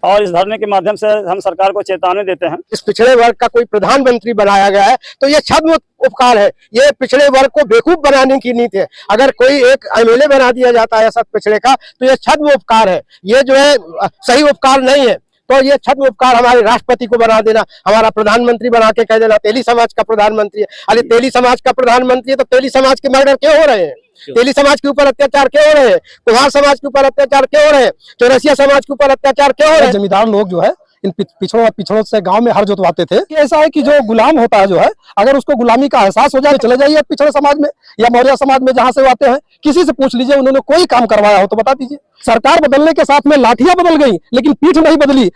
और इस धरने के माध्यम से हम सरकार को चेतावनी देते हैं। इस पिछड़े वर्ग का कोई प्रधानमंत्री बनाया गया है तो ये छद्म उपकार है, ये पिछड़े वर्ग को बेवकूफ बनाने की नीति है। अगर कोई एक एमएलए बना दिया जाता है ऐसा पिछड़े का तो ये छद्म उपकार है, ये जो है सही उपकार नहीं है। तो ये छद्म उपकार हमारे राष्ट्रपति को बना देना, हमारा प्रधानमंत्री बना के कह देना तेली समाज का प्रधानमंत्री है। अरे तेली समाज का प्रधानमंत्री है तो तेली समाज के मर्डर क्यों हो रहे हैं? तेली समाज के ऊपर अत्याचार क्यों हो रहे हैं? कुम्हार समाज के ऊपर अत्याचार क्यों हो रहे हैं? चौरसिया समाज के ऊपर अत्याचार क्यों हो रहे हैं? जमींदार लोग जो है इन पिछड़ों से गांव में हर जोतवाते थे। ऐसा है कि जो गुलाम होता है जो है, अगर उसको गुलामी का एहसास हो जाए, चले जाइए पिछड़े समाज में या मौर्य समाज में जहां से वो आते हैं, किसी से पूछ लीजिए उन्होंने कोई काम करवाया हो तो बता दीजिए। सरकार बदलने के साथ में लाठियां बदल गई लेकिन पीठ नहीं बदली।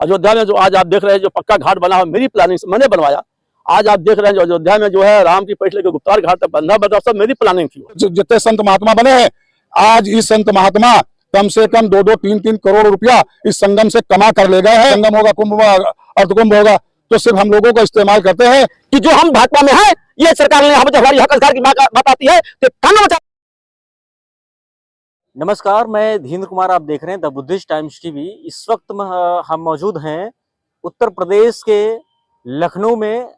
अयोध्या में जो आज आप देख रहे हैं जो पक्का घाट बना हुआ मेरी प्लानिंग से मैंने बनवाया। आज आप देख रहे हैं जो अयोध्या में जो है राम की पैठ लेकर गुप्तार घाट तक बंधा बता सब मेरी प्लानिंग थी। जितने संत महात्मा बने हैं, आज इस संत महात्मा कम से कम 2-2, 3-3 करोड़ रुपया इस संगम से कमा कर ले गए हैं। संगम होगा, कुंभ होगा, अर्धकुंभ होगा, तो सिर्फ हम लोगों का इस्तेमाल करते हैं कि जो हम भाजपा में है ये सरकार ने हमारी हक अधिकार की बात आती है तो कानून। नमस्कार, मैं धीरेन्द्र कुमार, आप देख रहे हैं द बुद्धिस्ट टाइम्स टीवी। इस वक्त हम मौजूद हैं उत्तर प्रदेश के लखनऊ में।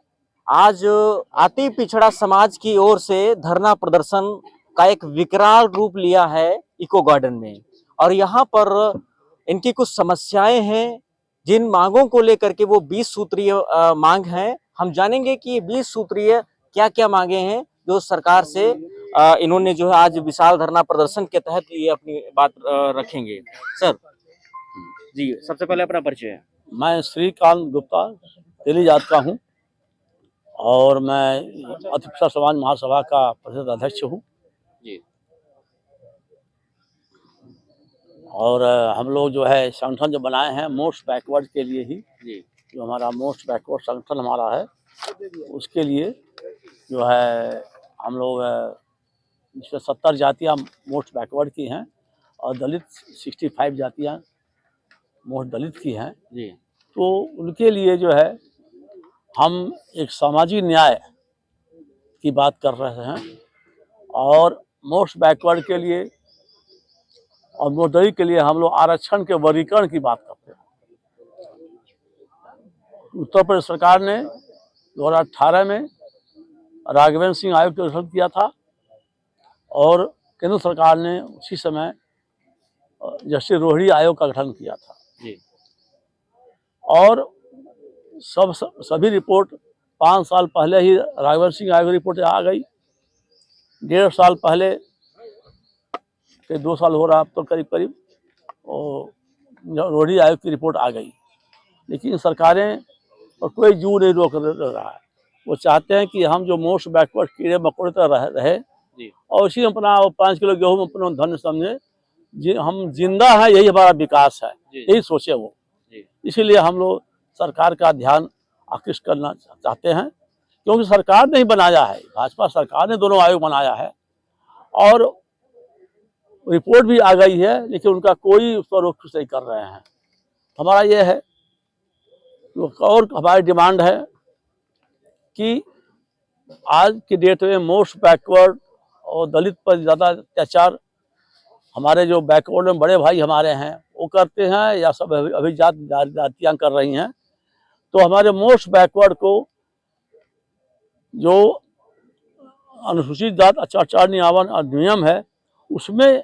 आज अति पिछड़ा समाज की ओर से धरना प्रदर्शन का एक विकराल रूप लिया है इको गार्डन में, और यहाँ पर इनकी कुछ समस्याएं हैं जिन मांगों को लेकर के वो 20 सूत्रीय मांग है। हम जानेंगे कि ये 20 सूत्रीय क्या क्या मांगे हैं जो सरकार से इन्होंने जो है आज विशाल धरना प्रदर्शन के तहत ये अपनी बात रखेंगे। सर जी, सबसे पहले अपना परिचय है। मैं श्रीकांत गुप्ता तेली जात का हूँ और मैं अति पिछड़ा समाज महासभा का प्रदेश अध्यक्ष हूँ जी। और हम लोग जो है संगठन जो बनाए हैं मोस्ट बैकवर्ड के लिए ही जी। जो हमारा मोस्ट बैकवर्ड संगठन हमारा है उसके लिए जो है हम लोग इसमें 70 जातियाँ मोस्ट बैकवर्ड की हैं और दलित 65 जातियाँ मोस्ट दलित की हैं जी। तो उनके लिए जो है हम एक सामाजिक न्याय की बात कर रहे हैं और मोस्ट बैकवर्ड के लिए और मोस्ट दलित के लिए हम लोग आरक्षण के वर्गीकरण की बात करते हैं। उत्तर प्रदेश सरकार ने 2018 में राघवेंद्र सिंह आयोग का गठन किया था और केंद्र सरकार ने उसी समय जस्टिस रोहिणी आयोग का गठन किया था जी। और सभी रिपोर्ट 5 साल पहले ही राघवेंद्र सिंह आयोग की रिपोर्ट आ गई। 1.5 साल पहले के 2 साल हो रहा अब तो करीब और रोहिणी आयोग की रिपोर्ट आ गई, लेकिन सरकारें और कोई जू नहीं रोक रहा है। वो चाहते हैं कि हम जो मोस्ट बैकवर्ड कीड़े मकोड़े तरह रहे और इसी अपना 5 किलो गेहूँ अपना धन समझे हम जिंदा हैं, यही हमारा विकास है, यही सोचे वो। इसीलिए हम लोग सरकार का ध्यान आकृष्ट करना चाहते हैं क्योंकि सरकार ने ही बनाया है, भाजपा सरकार ने दोनों आयोग बनाया है और रिपोर्ट भी आ गई है, लेकिन उनका कोई उस पर रोक नहीं कर रहे हैं। हमारा ये है और हमारी डिमांड है कि आज की डेट में मोस्ट बैकवर्ड और दलित पर ज़्यादा अत्याचार हमारे जो बैकवर्ड में बड़े भाई हमारे हैं वो करते हैं या सब अभिजात जातियाँ कर रही हैं। तो हमारे मोस्ट बैकवर्ड को जो अनुसूचित जात अत्याचार निवारण अधिनियम है उसमें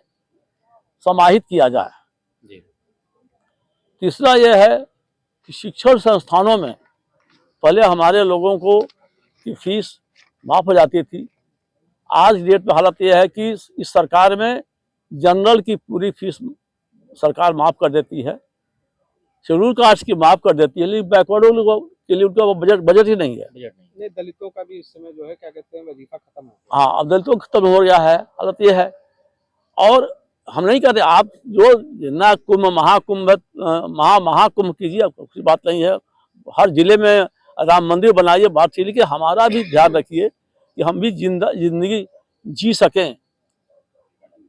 समाहित किया जाए। तीसरा यह है कि शिक्षण संस्थानों में पहले हमारे लोगों को की फीस माफ़ हो जाती थी। आज डेट में हालत यह है कि इस सरकार में जनरल की पूरी फीस सरकार माफ़ कर देती है, शेड्यूल कास्ट की माफ़ कर देती है, लेकिन बैकवर्ड लोगों के लिए उनका बजट ही नहीं है। नहीं, दलितों का भी इस समय जो है क्या कहते हैं वजीफा खत्म है। हाँ, अब दलितों का खत्म हो गया है, हालत ये है। और हम नहीं कहते आप जो जितना कुंभ महाकुंभ कीजिए, कोई बात नहीं है, हर जिले में राम मंदिर बनाइए, बात थी, लेकिन हमारा भी ध्यान रखिए कि हम भी जिंदगी जी सकें।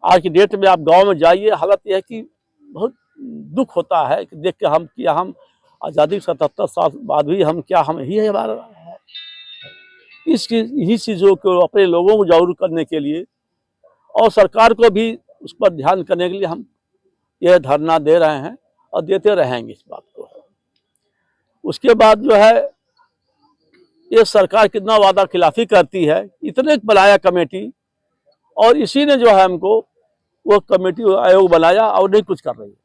आज की डेट में आप गांव में जाइए, हालत यह है कि बहुत दुख होता है कि देख के हम आज़ादी के 77 साल बाद भी हम ही है हमारा है। इन्हीं चीज़ों को अपने लोगों को जागरूक करने के लिए और सरकार को भी उस पर ध्यान करने के लिए हम यह धरना दे रहे हैं और देते रहेंगे इस बात को। उसके बाद जो है ये सरकार कितना वादा खिलाफी करती है, इतने बनाया कमेटी और इसी ने जो है हमको वो कमेटी आयोग बनाया और नहीं कुछ कर रही है।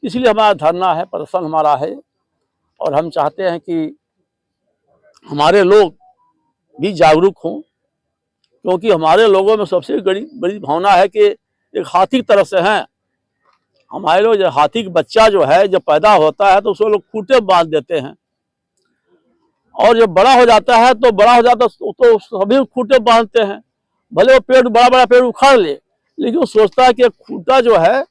इसलिए हमारा धरना है, प्रदर्शन हमारा है और हम चाहते हैं कि हमारे लोग भी जागरूक हों, क्योंकि हमारे लोगों में सबसे बड़ी भावना है कि एक हाथी की तरह से हैं हमारे लोग। जो हाथी का बच्चा जो है जब पैदा होता है तो उसको लोग खूंटे बांध देते हैं और जब बड़ा हो जाता है तो सभी खूंटे बांधते हैं। भले वो पेड़ बड़ा पेड़ उखाड़ ले, लेकिन वो सोचता है कि खूंटा जो है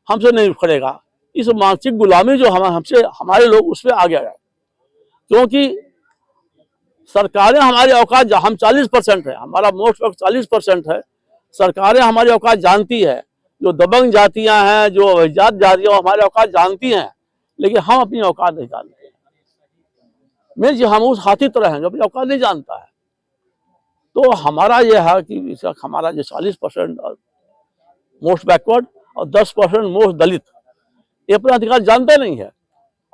हमसे नहीं उखड़ेगा। इस मानसिक गुलामी जो हमसे हमारे लोग उसमें आ गया है, क्योंकि सरकारें हमारी औकात, हम 40% है, हमारा मोस्ट ऑफ 40% है। सरकारें हमारी औकात जानती है, जो दबंग जातियां हैं, जो अवैजात जातियां हमारी औकात जानती हैं, लेकिन हम अपनी औकात नहीं जानते। मैं जी हम उस हाथी तरह हैं जो अपनी औकात नहीं जानता है। तो हमारा यह है कि हमारा जो 40% मोस्ट बैकवर्ड और 10% मोस्ट दलित ये अपना अधिकार जानते नहीं है।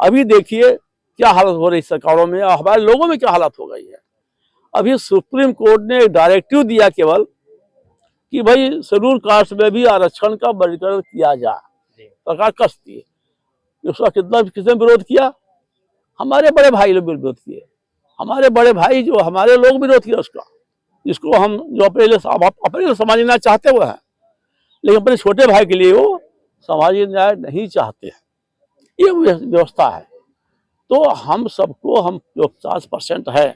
अभी देखिए क्या हालत हो रही सरकारों में और हमारे लोगों में क्या हालत हो गई है। अभी सुप्रीम कोर्ट ने एक डायरेक्टिव दिया केवल कि भाई शेड्यूल कास्ट में भी आरक्षण का वर्गीकरण किया जाए, सरकार कसती है। उसका किसने विरोध किया? हमारे बड़े भाई लोग विरोध किए, हमारे बड़े भाई जो हमारे लोग विरोध किया उसका, जिसको हम जो अपने लिए समझना चाहते हुए हैं, लेकिन अपने छोटे भाई के लिए वो सामाजिक न्याय नहीं चाहते हैं। ये व्यवस्था है। तो हम सबको, हम जो 50% है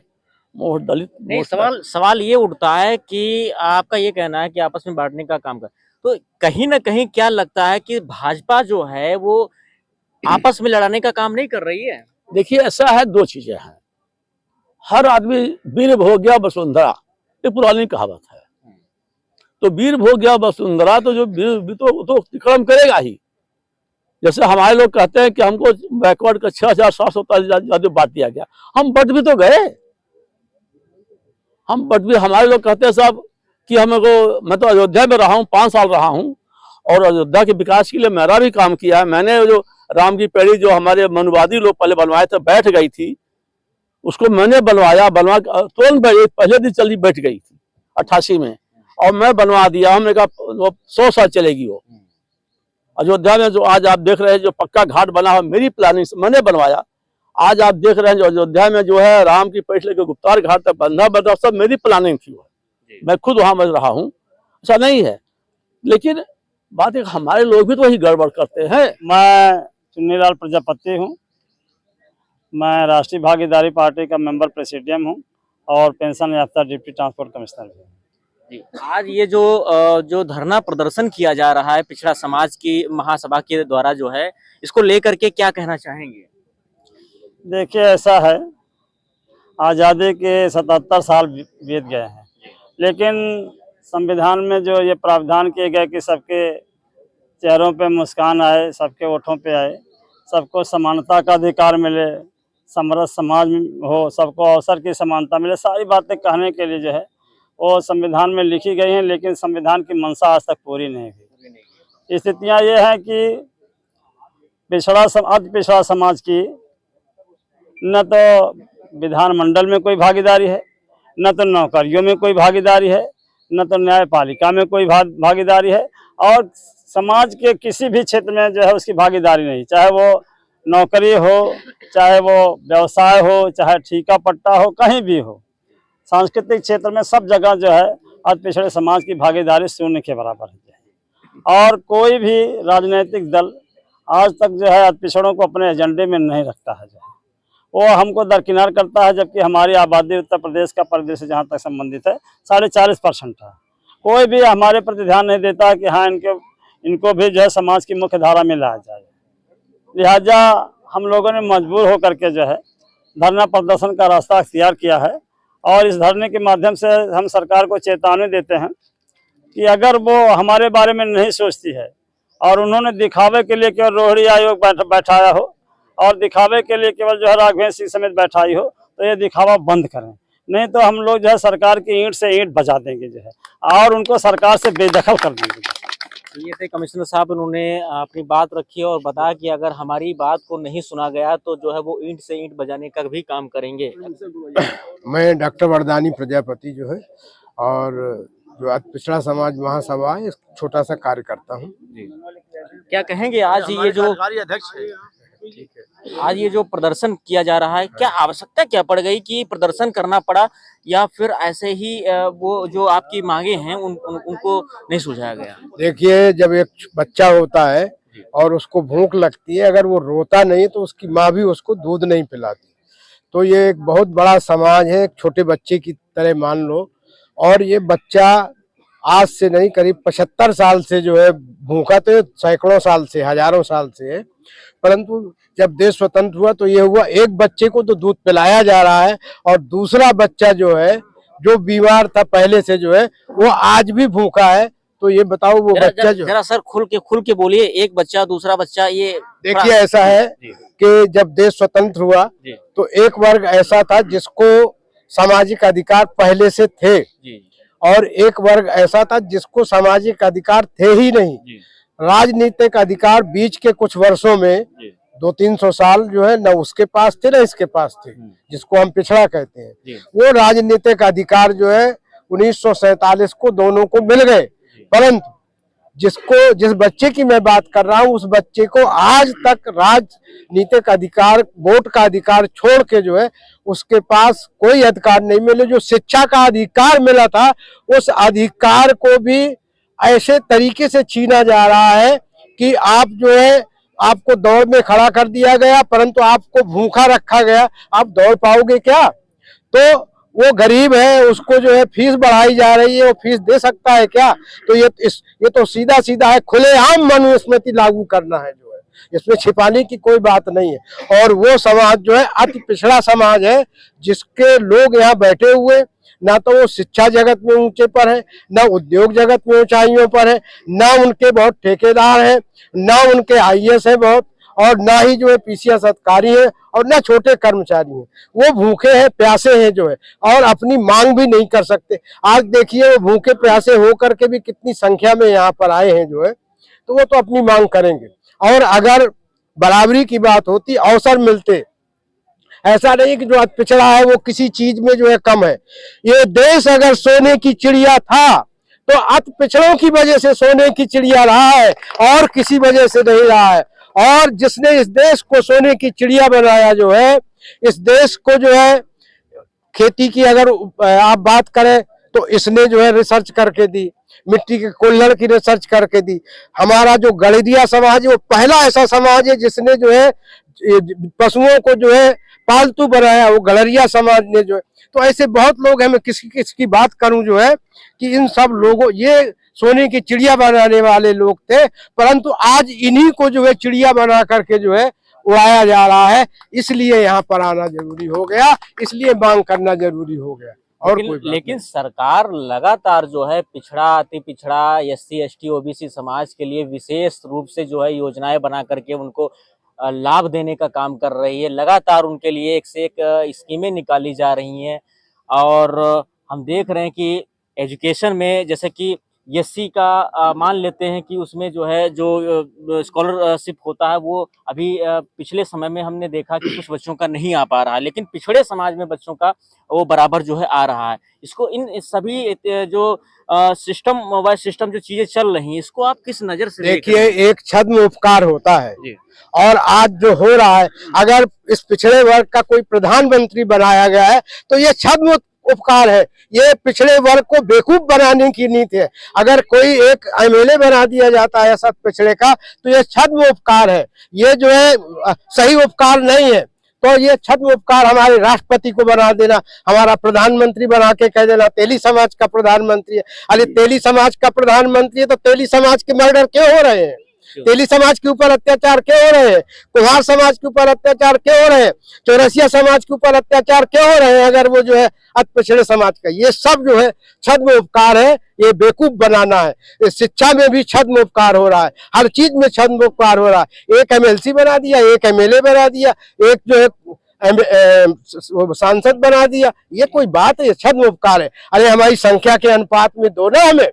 मोस्ट दलित, नहीं, सवाल ये उठता है कि आपका ये कहना है कि आपस में बांटने का काम कर, तो कहीं ना कहीं क्या लगता है कि भाजपा जो है वो आपस में लड़ाने का काम नहीं कर रही है? देखिए ऐसा है, दो चीजें हैं। हर आदमी वीर भोग गया वसुंधरा, ये पुरानी कहावत है। तो वीर भोग गया वसुंधरा, तो जो वीर तो अतिक्रम करेगा ही। जैसे हमारे लोग कहते हैं कि हमको बैकवर्ड का 6,747 बांट दिया गया, हम बट भी तो गए। हम बट भी, हमारे लोग कहते हैं साहब कि मैं तो अयोध्या में रहा हूँ, 5 साल रहा हूँ और अयोध्या के विकास के लिए मेरा भी काम किया है। मैंने जो राम की पेड़ी जो हमारे मनुवादी लोग पहले बनवाए थे, बैठ गई थी, उसको मैंने बनवा तुरंत पहले दिन चली बैठ गई थी 88 में, और मैं बनवा दिया। हमने कहा 100 साल चलेगी वो। अयोध्या में जो आज आप देख रहे हैं जो पक्का घाट बना है, मेरी प्लानिंग से मैंने बनवाया। आज आप देख रहे हैं जो अयोध्या में जो है राम की पेड़ी लेकर गुप्तार घाट तक बंधा सब मेरी प्लानिंग थी। मैं खुद वहां बज रहा हूँ, ऐसा नहीं है। लेकिन बात एक, हमारे लोग भी तो वही गड़बड़ करते हैं। मैं चुन्नीलाल प्रजापति हूँ, मैं राष्ट्रीय भागीदारी पार्टी का मेंबर प्रेसिडियम हूँ और पेंशन याफ्ता डिप्टी ट्रांसपोर्ट कमिश्नर भी हूँ। आज ये जो धरना प्रदर्शन किया जा रहा है पिछड़ा समाज की महासभा के द्वारा जो है, इसको लेकर के क्या कहना चाहेंगे? देखिए ऐसा है, आज़ादी के 77 साल बीत गए हैं, लेकिन संविधान में जो ये प्रावधान किए गए कि सबके चेहरों पे मुस्कान आए, सबके ओठों पे आए, सबको समानता का अधिकार मिले, समरस समाज हो, सबको अवसर की समानता मिले, सारी बातें कहने के लिए जो है वो संविधान में लिखी गई हैं, लेकिन संविधान की मंशा आज तक पूरी नहीं हुई। स्थितियाँ ये हैं कि अति पिछड़ा समाज की न तो विधानमंडल में कोई भागीदारी है, न तो नौकरियों में कोई भागीदारी है, न तो न्यायपालिका में कोई भागीदारी है, और समाज के किसी भी क्षेत्र में जो है उसकी भागीदारी नहीं, चाहे वो नौकरी हो, चाहे वो व्यवसाय हो, चाहे ठीका पट्टा हो, कहीं भी हो। सांस्कृतिक क्षेत्र में सब जगह जो है अति पिछड़े समाज की भागीदारी शून्य के बराबर है। और कोई भी राजनीतिक दल आज तक जो है अति पिछड़ों को अपने एजेंडे में नहीं रखता है, जो है वो हमको दरकिनार करता है। जबकि हमारी आबादी उत्तर प्रदेश का परिदृश्य से जहाँ तक संबंधित है 40.5% है। कोई भी हमारे प्रति ध्यान नहीं देता कि हाँ इनको भी जो है समाज की मुख्य धारा में लाया जाए। लिहाजा हम लोगों ने मजबूर होकर के जो है धरना प्रदर्शन का रास्ता अख्तियार किया है, और इस धरने के माध्यम से हम सरकार को चेतावनी देते हैं कि अगर वो हमारे बारे में नहीं सोचती है और उन्होंने दिखावे के लिए केवल रोहिणी आयोग बैठाया हो और दिखावे के लिए केवल जो है राघवेंद्र सिंह समेत बैठाई हो, तो ये दिखावा बंद करें, नहीं तो हम लोग जो है सरकार की ईंट से ईंट बजा देंगे जो है, और उनको सरकार से बेदखल कर देंगे। ये थे कमिश्नर साहब, उन्होंने अपनी बात रखी और बताया कि अगर हमारी बात को नहीं सुना गया तो जो है वो ईंट से ईंट बजाने का भी काम करेंगे। मैं डॉक्टर वरदानी प्रजापति जो है और जो आज पिछड़ा समाज महासभा है, छोटा सा कार्य करता हूँ। क्या कहेंगे आज ये जो प्रदर्शन किया जा रहा है, क्या आवश्यकता क्या पड़ गई कि प्रदर्शन करना पड़ा, या फिर ऐसे ही वो जो आपकी मांगे हैं उनको नहीं सुझाया गया? देखिए, जब एक बच्चा होता है और उसको भूख लगती है, अगर वो रोता नहीं तो उसकी माँ भी उसको दूध नहीं पिलाती। तो ये एक बहुत बड़ा समाज है, एक छोटे बच्चे की तरह मान लो। और ये बच्चा आज से नहीं, करीब 75 साल से जो है भूखा, तो सैकड़ों साल से, हजारों साल से है। परंतु जब देश स्वतंत्र हुआ तो ये हुआ, एक बच्चे को तो दूध पिलाया जा रहा है और दूसरा बच्चा जो है, जो बीमार था पहले से, जो है वो आज भी भूखा है। तो ये बताओ वो बच्चा जो, जरा सर खुल के बोलिए, एक बच्चा दूसरा बच्चा, ये देखिए ऐसा है कि जब देश स्वतंत्र हुआ तो एक वर्ग ऐसा था जिसको सामाजिक अधिकार पहले से थे और एक वर्ग ऐसा था जिसको सामाजिक अधिकार थे ही नहीं। राजनीतिक अधिकार बीच के कुछ वर्षों में 200-300 साल जो है, न उसके पास थे न इसके पास थे, जिसको हम पिछड़ा कहते हैं। वो राजनीतिक अधिकार जो है 1947 को दोनों को मिल गए। परंतु जिस बच्चे की मैं बात कर रहा हूँ, उस बच्चे को आज तक राजनीतिक अधिकार, वोट का अधिकार छोड़ के जो है उसके पास कोई अधिकार नहीं मिले। जो शिक्षा का अधिकार मिला था, उस अधिकार को भी ऐसे तरीके से छीना जा रहा है कि आप जो है, आपको दौड़ में खड़ा कर दिया गया परंतु आपको भूखा रखा गया। आप दौड़ पाओगे क्या? तो वो गरीब है, उसको जो है फीस बढ़ाई जा रही है, वो फीस दे सकता है क्या? तो ये तो सीधा सीधा है, खुलेआम मनुस्मृति लागू करना है जो है, इसमें छिपाने की कोई बात नहीं है। और वो समाज जो है अति पिछड़ा समाज है, जिसके लोग यहाँ बैठे हुए, ना तो वो शिक्षा जगत में ऊंचे पर है, ना उद्योग जगत में ऊंचाइयों पर है, ना उनके बहुत ठेकेदार हैं, ना उनके आईएएस है बहुत, और ना ही जो है पीसीएस अधिकारी है, और ना छोटे कर्मचारी हैं। वो भूखे हैं, प्यासे हैं जो है, और अपनी मांग भी नहीं कर सकते। आज देखिए, वो भूखे प्यासे होकर के भी कितनी संख्या में यहाँ पर आए हैं जो है, तो वो तो अपनी मांग करेंगे। और अगर बराबरी की बात होती, अवसर मिलते, ऐसा नहीं कि जो पिछड़ा है वो किसी चीज में जो है कम है। ये देश अगर सोने की चिड़िया था तो अति पिछड़ों की वजह से सोने की चिड़िया रहा है और किसी वजह से नहीं रहा है। और जिसने इस देश को सोने की चिड़िया बनाया जो है, इस देश को जो है, खेती की अगर आप बात करें तो इसने जो है रिसर्च करके दी, मिट्टी के कुल्हड़ की रिसर्च करके दी। हमारा जो गड़ेरिया समाज है वो पहला ऐसा समाज है जिसने जो है पशुओं को जो है पालतू बनाया, वो गड़ेरिया समाज ने जो है। तो ऐसे बहुत लोग हैं, मैं किसकी बात करूं जो है कि इन सब लोगों, ये सोने की चिड़िया बनाने वाले लोग थे, परंतु आज इन्हीं को जो है चिड़िया बना करके जो है उड़ाया जा रहा है। इसलिए यहाँ पर आना जरूरी हो गया, इसलिए मांग करना जरूरी हो गया। और लेकिन सरकार लगातार जो है पिछड़ा, अति पिछड़ा, एससी एसटी ओबीसी समाज के लिए विशेष रूप से जो है योजनाएं बना करके उनको लाभ देने का काम कर रही है। लगातार उनके लिए एक से एक स्कीमें निकाली जा रही हैं। और हम देख रहे हैं कि एजुकेशन में, जैसे कि एससी का मान लेते हैं कि उसमें जो है जो स्कॉलरशिप होता है वो अभी पिछले समय में हमने देखा कि कुछ बच्चों का नहीं आ पा रहा है, लेकिन पिछड़े समाज में बच्चों का वो बराबर जो है आ रहा है। इसको इन सभी जो सिस्टम जो चीजें चल रही हैं, इसको आप किस नजर से देखिए? एक छद्म उपकार होता है और आज जो हो रहा है, अगर इस पिछड़े वर्ग का कोई प्रधानमंत्री बनाया गया है तो ये छद्म उपकार है। ये पिछड़े वर्ग को बेवकूफ बनाने की नीति है। अगर कोई एक एमएलए बना दिया जाता है सब पिछड़े का तो ये छद्म उपकार है, ये जो है सही उपकार नहीं है। तो ये छद्म उपकार हमारे राष्ट्रपति को बना देना, हमारा प्रधानमंत्री बना के कह देना तेली समाज का प्रधानमंत्री है। अरे तेली समाज का प्रधानमंत्री है तो तेली समाज के मर्डर क्यों हो रहे हैं? तेली समाज के ऊपर अत्याचार क्यों हो रहे हैं? कुम्हार समाज के ऊपर अत्याचार क्यों हो रहे हैं? चौरसिया समाज के ऊपर अत्याचार क्यों हो रहे हैं? अगर वो जो है अति पिछड़े समाज का, ये सब जो है छद्म उपकार है, ये बेवकूफ बनाना है। शिक्षा में भी छद्म उपकार हो रहा है, हर चीज में छद्म उपकार हो रहा है। एक एमएलसी बना दिया, एक एमएलए बना दिया, एक जो है सांसद बना दिया, ये कोई बात है? ये छद्म उपकार है। अरे हमारी संख्या के अनुपात में दो ना हमें,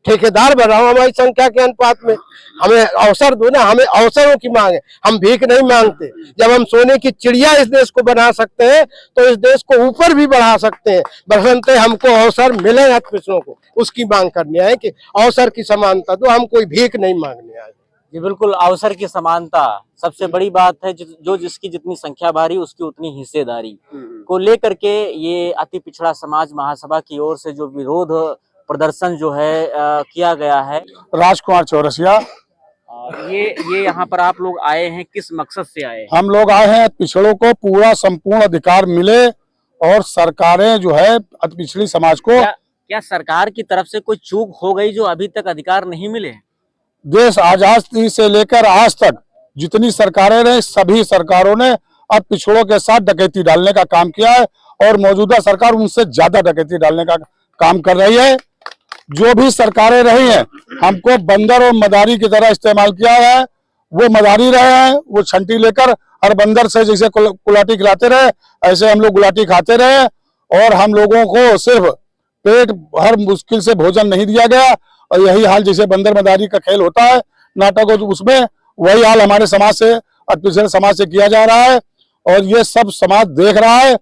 ठेकेदार बनाओ हमारी संख्या के अनुपात में, हमें अवसर दो ना, हमें अवसरों की मांग है, हम भीख नहीं मांगते। जब हम सोने की चिड़िया इस देश को बना सकते हैं तो इस देश को ऊपर भी बढ़ा सकते हैं, बशर्ते हमको अवसर मिले हत पिछड़ों को, उसकी मांग करनी है कि अवसर की समानता दो, हम कोई भीख नहीं मांगने आए। जी बिल्कुल, अवसर की समानता सबसे बड़ी बात है। जो जिसकी जितनी संख्या भारी उसकी उतनी हिस्सेदारी को लेकर के ये अति पिछड़ा समाज महासभा की ओर से जो विरोध प्रदर्शन जो है किया गया है। राजकुमार चौरसिया। ये यहाँ पर आप लोग आए हैं, किस मकसद से आए हैं? हम लोग आए हैं पिछड़ों को पूरा संपूर्ण अधिकार मिले और सरकारें जो है अति पिछड़ी समाज को। क्या सरकार की तरफ से कोई चूक हो गई जो अभी तक अधिकार नहीं मिले? देश आजादी से लेकर आज तक जितनी सरकारें रही, सभी सरकारों ने अब पिछड़ों के साथ डकैती डालने का काम किया है और मौजूदा सरकार उनसे ज्यादा डकैती डालने का काम कर रही है। जो भी सरकारें रही हैं, हमको बंदर और मदारी की तरह इस्तेमाल किया है। वो मदारी रहे हैं, वो छंटी लेकर हर बंदर से जैसे गुलाटी खिलाते रहे, ऐसे हम लोग गुलाटी खाते रहे और हम लोगों को सिर्फ पेट हर मुश्किल से भोजन नहीं दिया गया। और यही हाल जैसे बंदर मदारी का खेल होता है नाटक, उसमें वही हाल हमारे समाज से, पिछड़े समाज से किया जा रहा है और ये सब समाज देख रहा है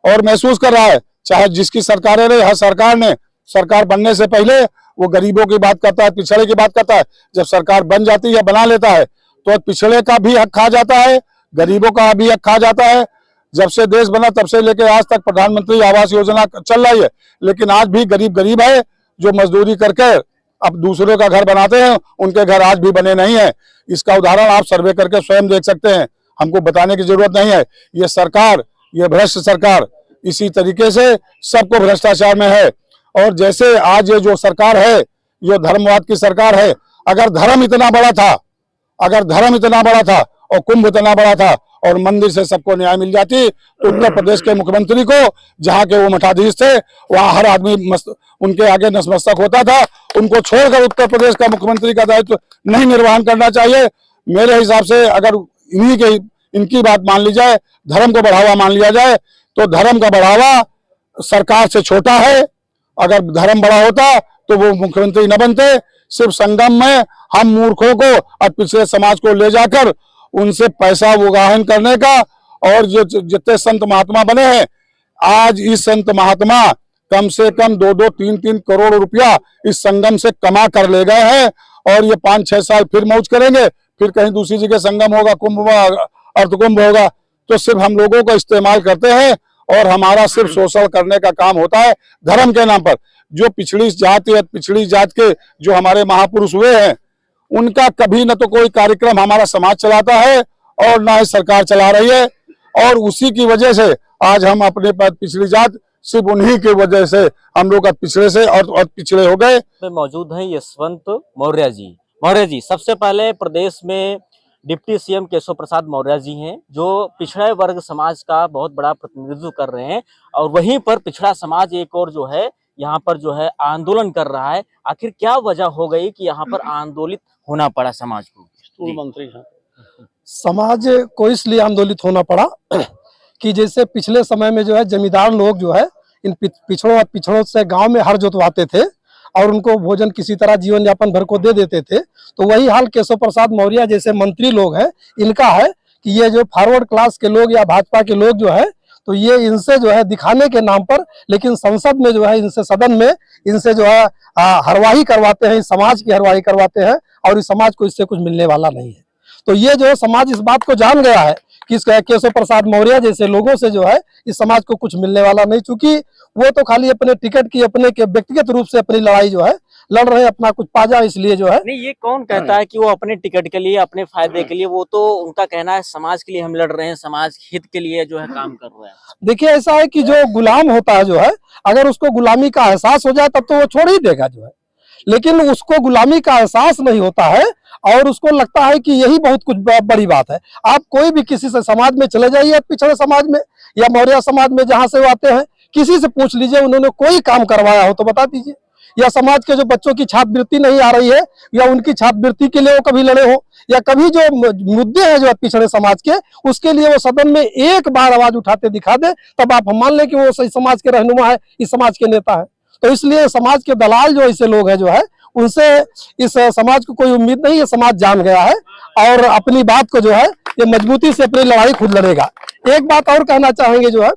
और महसूस कर रहा है। चाहे जिसकी सरकारें रही, हर सरकार ने सरकार बनने से पहले वो गरीबों की बात करता है, पिछड़े की बात करता है। जब सरकार बन जाती है, बना लेता है, तो पिछड़े का भी हक खा जाता है, गरीबों का भी हक खा जाता है। जब से देश बना तब से लेकर आज तक प्रधानमंत्री आवास योजना चल रही है, लेकिन आज भी गरीब गरीब है जो मजदूरी करके अब दूसरों का घर बनाते हैं, उनके घर आज भी बने नहीं है। इसका उदाहरण आप सर्वे करके स्वयं देख सकते हैं, हमको बताने की जरूरत नहीं है। ये सरकार, ये भ्रष्ट सरकार इसी तरीके से सबको भ्रष्टाचार में है। और जैसे आज ये जो सरकार है, ये धर्मवाद की सरकार है। अगर धर्म इतना बड़ा था, अगर धर्म इतना बड़ा था और कुंभ इतना बड़ा था और मंदिर से सबको न्याय मिल जाती, तो उत्तर प्रदेश के मुख्यमंत्री को, जहाँ के वो मठाधीश थे, वहाँ हर आदमी उनके आगे नतमस्तक होता था। उनको छोड़कर उत्तर प्रदेश का मुख्यमंत्री का दायित्व नहीं निर्वहन करना चाहिए। मेरे हिसाब से अगर इनकी बात मान ली जाए, धर्म को बढ़ावा मान लिया जाए, तो धर्म का बढ़ावा सरकार से छोटा है। अगर धर्म बड़ा होता तो वो मुख्यमंत्री न बनते। सिर्फ संगम में हम मूर्खों को और पिछड़े समाज को ले जाकर उनसे पैसा उगाहन करने का, और जो जितने संत महात्मा बने हैं, आज इस संत महात्मा कम से कम 2-2, 3-3 करोड़ रुपया इस संगम से कमा कर ले गए हैं। और ये 5-6 साल फिर मौज करेंगे, फिर कहीं दूसरी जगह संगम होगा, कुंभ अर्धकुंभ होगा, तो सिर्फ हम लोगों को इस्तेमाल करते हैं और हमारा सिर्फ शोषण करने का काम होता है धर्म के नाम पर। जो पिछड़ी जात या पिछड़ी जात के जो हमारे महापुरुष हुए हैं, उनका कभी न तो कोई कार्यक्रम हमारा समाज चलाता है और ना ही सरकार चला रही है। और उसी की वजह से आज हम अपने पिछड़ी जात, सिर्फ उन्हीं की वजह से हम लोग पिछड़े से और पिछड़े हो गए। मौजूद हैं यशवंत मौर्य जी। मौर्य जी, सबसे पहले प्रदेश में डिप्टी सीएम केशव प्रसाद मौर्य जी हैं, जो पिछड़े वर्ग समाज का बहुत बड़ा प्रतिनिधित्व कर रहे हैं, और वहीं पर पिछड़ा समाज एक और जो है यहाँ पर जो है आंदोलन कर रहा है। आखिर क्या वजह हो गई कि यहाँ पर आंदोलित होना पड़ा समाज को? स्कूल मंत्री हैं। समाज को इसलिए आंदोलित होना पड़ा कि जैसे पिछले समय में जो है जमींदार लोग जो है इन पिछड़ों से गांव में हर जोतवाते थे और उनको भोजन किसी तरह जीवन यापन भर को दे देते थे। तो वही हाल केशव प्रसाद मौर्य जैसे मंत्री लोग हैं, इनका है कि ये जो फॉरवर्ड क्लास के लोग या भाजपा के लोग जो है, तो ये इनसे जो है दिखाने के नाम पर, लेकिन संसद में जो है इनसे, सदन में इनसे जो है हरवाही करवाते हैं, इस समाज की हरवाही करवाते हैं और इस समाज को इससे कुछ मिलने वाला नहीं है। तो ये जो है समाज इस बात को जान गया है कि केशव प्रसाद मौर्य जैसे लोगों से जो है इस समाज को कुछ मिलने वाला नहीं, चूंकि वो तो खाली अपने टिकट की, अपने के व्यक्तिगत रूप से अपनी लड़ाई जो है लड़ रहे हैं, अपना कुछ पाजा इसलिए जो है। नहीं, ये कौन कहता है कि वो अपने टिकट के लिए, अपने फायदे के लिए? वो तो उनका कहना है समाज के लिए हम लड़ रहे हैं, समाज हित के लिए जो है काम कर रहे हैं। देखिए, ऐसा है कि जो गुलाम होता है जो है, अगर उसको गुलामी का एहसास हो जाए तब तो वो छोड़ ही देगा जो है, लेकिन उसको गुलामी का एहसास नहीं होता है और उसको लगता है कि यही बहुत कुछ बड़ी बात है। आप कोई भी किसी से समाज में चले जाइए, पिछड़े समाज में या मौर्य समाज में, जहां से वो आते हैं, किसी से पूछ लीजिए उन्होंने कोई काम करवाया हो तो बता दीजिए, या समाज के जो बच्चों की छात्रवृत्ति नहीं आ रही है या उनकी छात्रवृत्ति के लिए वो कभी लड़े हो, या कभी जो मुद्दे हैं जो पिछड़े समाज के, उसके लिए वो सदन में एक बार आवाज उठाते दिखा दे, तब आप मान लें कि वो सही समाज के रहनुमा है, इस समाज के नेता है। तो इसलिए समाज के दलाल जो ऐसे लोग हैं जो है, उनसे इस समाज को कोई उम्मीद नहीं, ये समाज जान गया है और अपनी बात को जो है ये मजबूती से अपनी लड़ाई खुद लड़ेगा। एक बात और कहना चाहेंगे जो है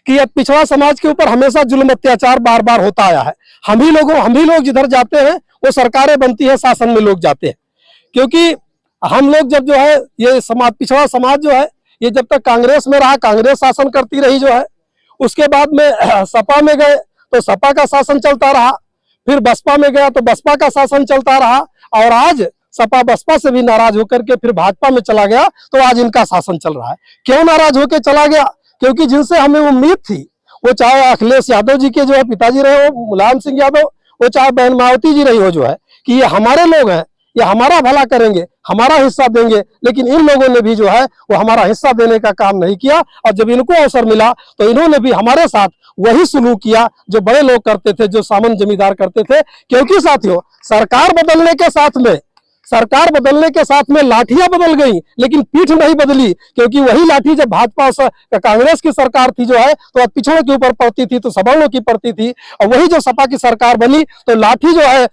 कि ये पिछड़ा समाज के ऊपर हमेशा जुल्म अत्याचार बार बार होता आया है। हम ही लोग जिधर जाते हैं वो सरकारें बनती है, शासन में लोग जाते हैं। क्योंकि हम लोग जब जो है ये समाज, पिछड़ा समाज जो है ये जब तक कांग्रेस में रहा, कांग्रेस शासन करती रही जो है, उसके बाद में सपा में गए तो सपा का शासन चलता रहा, फिर बसपा में गया तो बसपा का शासन चलता रहा, और आज सपा बसपा से भी नाराज होकर के फिर भाजपा में चला गया तो आज इनका शासन चल रहा है। क्यों नाराज होकर चला गया? क्योंकि जिनसे हमें उम्मीद थी, वो चाहे अखिलेश यादव जी के जो है पिताजी रहे हो, मुलायम सिंह यादव, वो चाहे बहन मायावती जी रही हो, जो है कि ये हमारे लोग हैं, ये हमारा भला करेंगे, हमारा हिस्सा देंगे, लेकिन इन लोगों ने भी जो है वो हमारा हिस्सा देने का काम नहीं किया। और जब इनको अवसर मिला तो इन्होंने भी हमारे साथ वही सुलूक किया जो बड़े लोग करते थे, जो सामान्य जमींदार करते थे। क्योंकि साथियों, सरकार बदलने के साथ में लाठियां बदल गई, लेकिन पीठ नहीं बदली। क्योंकि वही लाठी जब भाजपा कांग्रेस की सरकार थी जो है तो पिछड़ों के ऊपर पड़ती थी, तो सवर्णों की पड़ती थी, और वही जो सपा की सरकार बनी तो लाठी जो है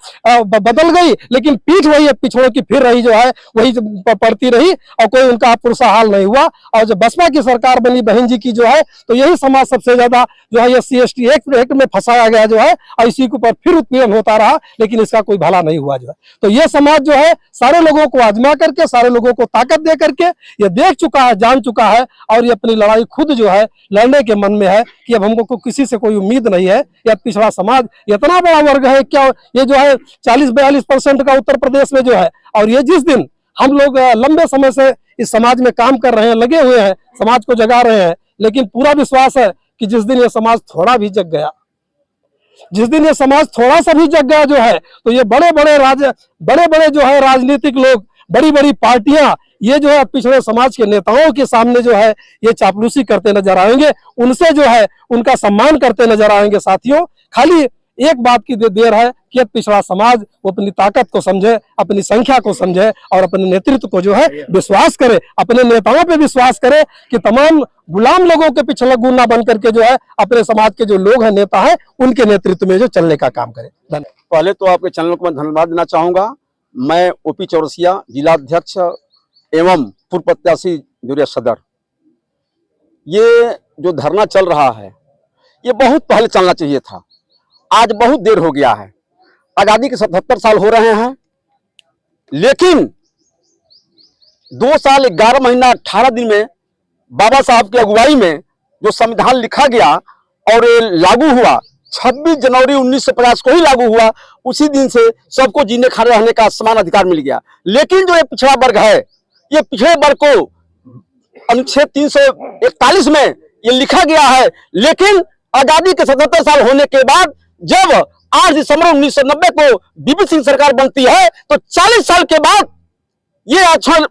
बदल गई, लेकिन पीठ वही पिछड़ों की फिर रही जो है वही पड़ती रही, और कोई उनका पुरसा हाल नहीं हुआ। और जब बसपा की सरकार बनी बहन जी की जो है, तो यही समाज सबसे ज्यादा जो है SC/ST एक्ट में फंसाया गया जो है, और इसी के ऊपर फिर उत्पीड़न होता रहा, लेकिन इसका कोई भला नहीं हुआ जो है। तो ये समाज जो है सारे लोगों को आजमा करके, सारे लोगों को ताकत दे करके ये देख चुका है, जान चुका है, और ये अपनी लड़ाई खुद जो है लड़ने के मन में है कि अब हमको किसी से कोई उम्मीद नहीं है। यह पिछड़ा समाज इतना बड़ा वर्ग है, क्या ये जो है 40-42% का उत्तर प्रदेश में जो है, और ये जिस दिन हम लोग लंबे समय से इस समाज में काम कर रहे हैं, लगे हुए हैं, समाज को जगा रहे हैं, लेकिन पूरा विश्वास है कि जिस दिन ये समाज थोड़ा भी जग गया, जिस दिन ये समाज थोड़ा सा भी जग गया जो है, तो ये बड़े बड़े जो है राजनीतिक लोग, बड़ी बड़ी पार्टियां, ये जो है पिछड़े समाज के नेताओं के सामने जो है ये चापलूसी करते नजर आएंगे, उनसे जो है उनका सम्मान करते नजर आएंगे। साथियों, खाली एक बात की देर है कि पिछड़ा समाज वो अपनी ताकत को समझे, अपनी संख्या को समझे, और अपने नेतृत्व को जो है विश्वास करे, अपने नेताओं पे विश्वास करे कि तमाम गुलाम लोगों के पीछे लगू ना बन करके जो है अपने समाज के जो लोग हैं, नेता हैं, उनके नेतृत्व में जो चलने का काम करे। धन्यवाद। पहले तो आपके चैनल को मैं धन्यवाद देना चाहूंगा। मैं OP चौरसिया, जिला अध्यक्ष एवं पूर्व प्रत्याशी जूनियर सदर। ये जो धरना चल रहा है ये बहुत पहले चलना चाहिए था, आज बहुत देर हो गया है। आजादी के 77 साल हो रहे हैं, लेकिन 2 साल 11 महीना 18 दिन में बाबा साहब की अगुवाई में जो संविधान लिखा गया और लागू हुआ, 26 जनवरी 1950 को ही लागू हुआ, उसी दिन से सबको जीने खाने रहने का समान अधिकार मिल गया। लेकिन जो ये पिछड़ा वर्ग है, ये पिछड़े वर्ग को अनुच्छेद 341 में ये लिखा गया है, लेकिन आजादी के 77 साल होने के बाद जब 8 दिसंबर 1990 को बीपी सिंह सरकार बनती है, तो 40 साल के बाद ये आरक्षण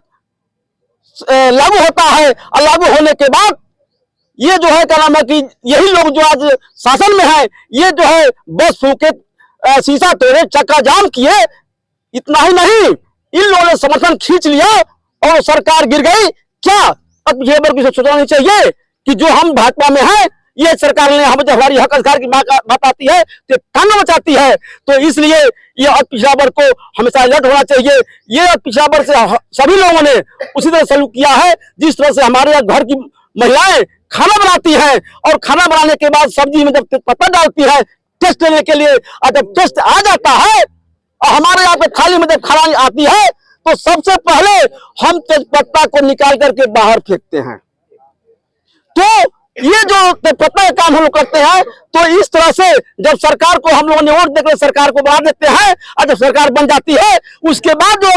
लागू होता है, और लागू होने के बाद ये जो है क्या नाम है कि यही लोग जो आज शासन में है, ये जो है बस फूके, शीशा तोड़े, चक्का जाम किए। इतना ही नहीं, इन लोगों ने समर्थन खींच लिया और सरकार गिर गई। क्या अब ये वर्ग सोचना नहीं चाहिए कि जो हम भाजपा में हैं, ये सरकार ने हम जब हमारी हक अधिकार की बात आती है तो कानून बचाती है, तो इसलिए ये पिछड़ा वर्ग को हमेशा अलर्ट होना चाहिए। ये पिछड़ा वर्ग से सभी लोगों ने उसी तरह सलूक किया है जिस तरह से हमारे घर की महिलाएं खाना बनाती हैं, और खाना बनाने के बाद सब्जी में जब तेजपत्ता डालती है टेस्ट लेने के लिए, और जब टेस्ट आ जाता है और हमारे यहाँ पे थाली में जब खाना आती है, तो सबसे पहले हम तेजपत्ता को निकाल करके बाहर फेंकते हैं। तो ये जो तेजपत्ता का काम हम लोग करते हैं, तो इस तरह से जब सरकार को हम लोगों ने वोट देकर सरकार को बना देते हैं, और जब सरकार बन जाती है उसके बाद जो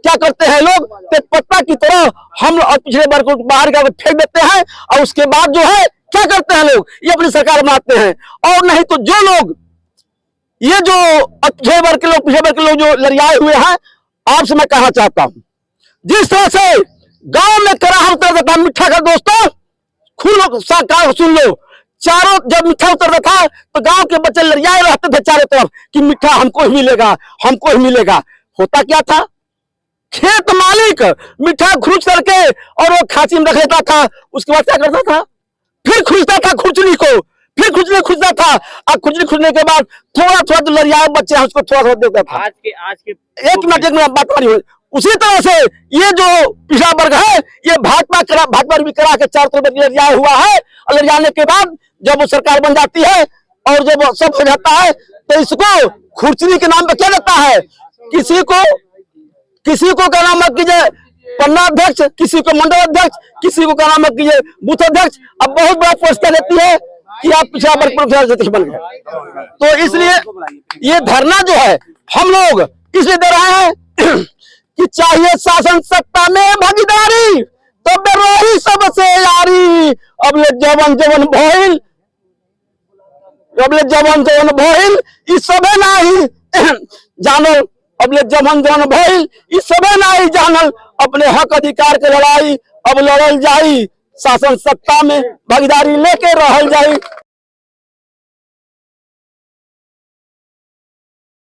क्या करते हैं लोग, तेजपत्ता की तरह हम पिछड़े वर्ग को बाहर का फेंक देते हैं, और उसके बाद जो है क्या करते हैं लोग, ये अपनी सरकार बनाते हैं। और नहीं तो जो लोग ये जो पिछड़े वर्ग के लोग, पिछड़े वर्ग के लोग जो लड़ियाए हुए हैं, आपसे मैं कहना चाहता हूं, जिस तरह से गांव में कराह उतर था मिठा का, दोस्तों सुन लो, चारों जब मीठा उतरता था तो गांव के बच्चे लड़ियाए रहते थे चारों तरफ कि मीठा हमको ही मिलेगा, हमको ही मिलेगा। होता क्या था, खेत मालिक मीठा खुर्च करके और वो खांची में रख लेता था, उसके बाद क्या करता था, फिर खुर्चता था खुर्चनी को, फिर खुजली खुजता था, और खुजली खुजने के बाद थोड़ा थोड़ा जो लड़ियाए बच्चे हैं उसको थोड़ा थोड़ा देता था। आज के एक मिनट बात मारी हुई। उसी तरह से ये जो पिछड़ा वर्ग है ये भाजपा भी करा के चारों तरफ लड़ियाया हुआ है, और लड़ियाने के बाद जब वो सरकार बन जाती है और जब सब हो जाता है तो इसको खुर्चनी के नाम पे क्या देता है, किसी को क्या नाम कीजिए पन्ना अध्यक्ष, किसी को मंडल अध्यक्ष, किसी को क्या नाम कीजिए बूथ अध्यक्ष। अब बहुत बड़ा पोस्ट क्या देती है कि आप पिछड़ा वर्ग अध्यक्ष बन गए। तो इसलिए ये धरना जो है हम लोग इसलिए दे रहे हैं कि चाहिए शासन सत्ता में भागीदारी, तो बेरोही सबसे यारी। अब ले जवन जवन भइल, इस सबे नाही जानल, अब ले जवन जवन भइल इस सबे नाही जानल। अपने हक अधिकार के लड़ाई अब लड़ल जाई, शासन सत्ता में भागीदारी लेके रहल जाई।